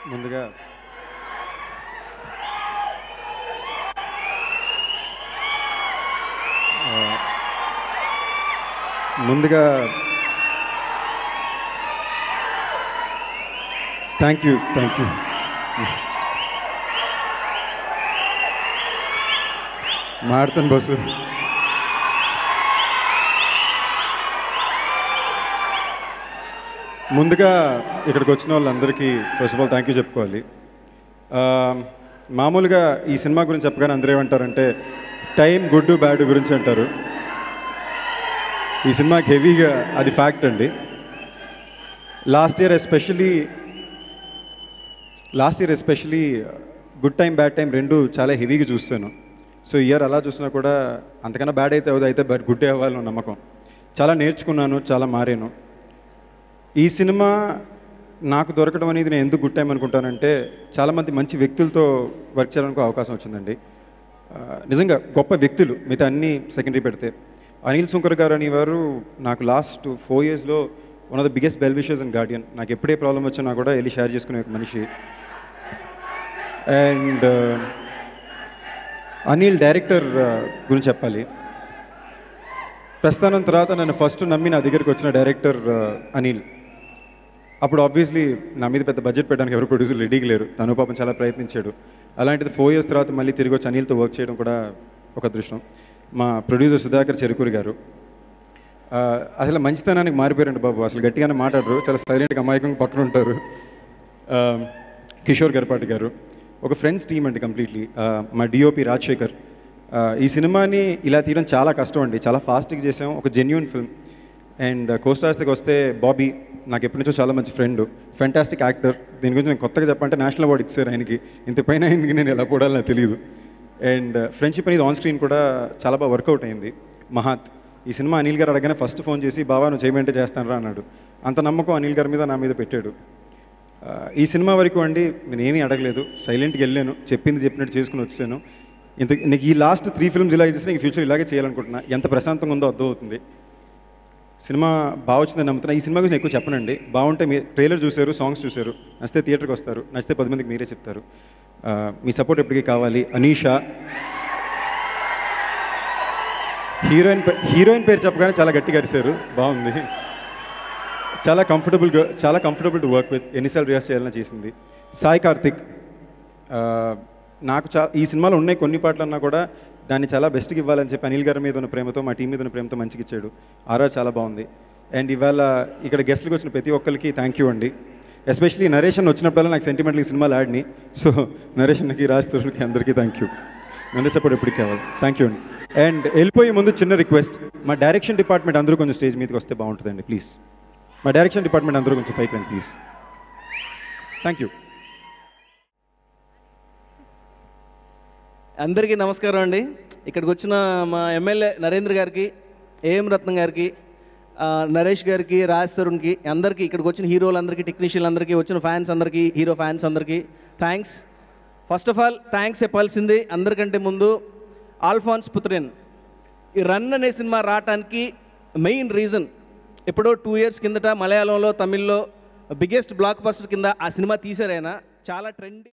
ముందుగా ముందుగా thank you మారుతాను bus. ముందుగా ఇక్కడికి వచ్చిన వాళ్ళందరికీ first of all thank you చెప్పుకోవాలి. మామూలుగా ఈ సినిమా గురించి చెప్పగానే అందరూ ఏమంటారంటే టైం గుడ్ బ్యాడ్ గురించి అంటారు. ఈ సినిమాకి హెవీగా అది ఫ్యాక్ట్ అండి. Last year especially good time bad time రెండు చాలా హెవీగా చూస్తాను. సో ఇయర్ అలా చూసినా కూడా అంతకన్నా బ్యాడ్ అయితే బట్ గుడ్ అవ్వాలని నమ్మకం. చాలా నేర్చుకున్నాను, చాలా మారాను. ఈ సినిమా నాకు దొరకడం అనేది నేను ఎందుకు గుడ్ టైం అనుకుంటానంటే చాలామంది మంచి వ్యక్తులతో వర్క్ చేయడానికి అవకాశం వచ్చిందండి. నిజంగా గొప్ప వ్యక్తులు, మిగతా అన్నీ సెకండరీ పెడితే. అనిల్ సుంకర్ గారు అనేవారు నాకు లాస్ట్ 4 yearsలో one of the biggest well wishers and guardian. నాకు ఎప్పుడే ప్రాబ్లం వచ్చినా కూడా వెళ్ళి షేర్ చేసుకునే ఒక మనిషి. అండ్ అనిల్ డైరెక్టర్ గురించి చెప్పాలి. ప్రస్థానం తర్వాత నన్ను ఫస్ట్ నమ్మి నా దగ్గరికి వచ్చిన డైరెక్టర్ అనిల్. అప్పుడు ఆబ్వియస్లీ నా మీద పెద్ద బడ్జెట్ పెట్టడానికి ఎవరు ప్రొడ్యూసర్ రెడీగా లేరు. తను పాపం చాలా ప్రయత్నించాడు. అలాంటిది 4 years తర్వాత మళ్ళీ తిరిగి వచ్చి అనిల్తో వర్క్ చేయడం కూడా ఒక అదృష్టం. మా ప్రొడ్యూసర్ సుధాకర్ చెరుకూరి గారు అసలు మంచితనానికి మారిపోయారండి బాబు. అసలు గట్టిగానే మాట్లాడరు, చాలా సైలెంట్గా అమాయకంగా పక్కన ఉంటారు. కిషోర్ గర్పాటి గారు ఒక ఫ్రెండ్స్ టీమ్ అండి కంప్లీట్లీ. మా డిఓపి రాజశేఖర్. ఈ సినిమాని ఇలా తీయడం చాలా కష్టం అండి. చాలా ఫాస్ట్గా చేసాం, ఒక జెన్యూన్ ఫిల్మ్. అండ్ కోస్టార్స్కి వస్తే బాబీ నాకు ఎప్పటి నుంచో చాలా మంచి ఫ్రెండ్, ఫెంటాస్టిక్ యాక్టర్. దీని గురించి నేను కొత్తగా చెప్పాలంటే నేషనల్ అవార్డు ఇచ్చారు ఆయనకి. ఇంతపైన ఆయనకి నేను ఎలా పోడాలో నాకు తెలియదు. అండ్ ఫ్రెండ్షిప్ అనేది ఆన్ స్క్రీన్ కూడా చాలా బాగా వర్కౌట్ అయింది. మహాత్ ఈ సినిమా అనిల్ గారు అడగానే ఫస్ట్ ఫోన్ చేసి బాబా నువ్వు చేయమంటే చేస్తానరా అన్నాడు. అంత నమ్మకం అనిల్ గారి మీద నా మీద పెట్టాడు. ఈ సినిమా వరకు అండి నేను ఏమీ అడగలేదు, సైలెంట్గా వెళ్ళాను, చెప్పినట్టు చేసుకుని వచ్చాను. నీకు ఈ లాస్ట్ 3 films ఇలాగే చేస్తే నీకు ఫ్యూచర్ ఇలాగే చేయాలనుకుంటున్నా. ఎంత ప్రశాంతంగా ఉందో అర్థమవుతుంది. సినిమా బాగా వచ్చిందని నమ్ముతున్నా. ఈ సినిమా గురించి ఎక్కువ చెప్పనండి. బాగుంటే మీరు ట్రైలర్ చూశారు, సాంగ్స్ చూశారు, నచ్చితే థియేటర్కి వస్తారు, నచ్చితే 10 మందికి మీరే చెప్తారు. మీ సపోర్ట్ ఎప్పటికీ కావాలి. అనీషా హీరోయిన్ పేరు చెప్పగానే చాలా గట్టిగా అరిశారు, బాగుంది. చాలా కంఫర్టబుల్ టు వర్క్ విత్. ఎన్నిసార్లు రియాజ్ చేయాలని చేసింది. సాయి కార్తిక్ నాకు ఈ సినిమాలో ఉన్నాయి కొన్ని పాటలన్నా కూడా దాన్ని చాలా బెస్ట్గా ఇవ్వాలని చెప్పి అనిల్ గారి మీద ఉన్న ప్రేమతో, మా టీం మీద ఉన్న ప్రేమతో మంచిగా ఇచ్చాడు. ఆర్ఆర్ చాలా బాగుంది. అండ్ ఇవాళ ఇక్కడ గెస్ట్లకు వచ్చిన ప్రతి ఒక్కరికి థ్యాంక్ యూ అండి. ఎస్పెషలీ నరేషన్ వచ్చినప్పుడల్లా నాకు సెంటిమెంటల్ ఈ సినిమాలు ఆడిని. సో నరేషన్కి, రాజ్ తరుణ్కి అందరికీ థ్యాంక్ యూ. నన్ను సపోర్ట్ ఎప్పటికి కావాలి. థ్యాంక్ యూ అండి. అండ్ వెళ్ళిపోయే ముందు చిన్న రిక్వెస్ట్, మా డైరెక్షన్ డిపార్ట్మెంట్ అందరూ కొంచెం స్టేజ్ మీదకి వస్తే బాగుంటుందండి ప్లీజ్. మా డైరెక్షన్ డిపార్ట్మెంట్ అందరూ కొంచెం పైకి రండి ప్లీజ్. Thank you. అందరికీ నమస్కారం అండి. ఇక్కడికి వచ్చిన మా ఎమ్మెల్యే నరేంద్ర గారికి, ఏఎం రత్నం గారికి, నరేష్ గారికి, రాజ్ తరుణ్కి, అందరికీ, ఇక్కడికి వచ్చిన హీరోలందరికీ, టెక్నీషియన్లందరికీ, వచ్చిన ఫ్యాన్స్ అందరికీ, హీరో ఫ్యాన్స్ అందరికీ thanks. First of all thanks చెప్పాల్సింది అందరికంటే ముందు ఆల్ఫాన్స్ పుత్రన్. ఈ రన్ అనే సినిమా రావటానికి మెయిన్ రీజన్ ఎప్పుడో 2 years కిందట మలయాళంలో, తమిళ్లో బిగ్గెస్ట్ బ్లాక్ బస్టర్ కింద ఆ సినిమా తీశారు. ఆయన చాలా ట్రెండ్.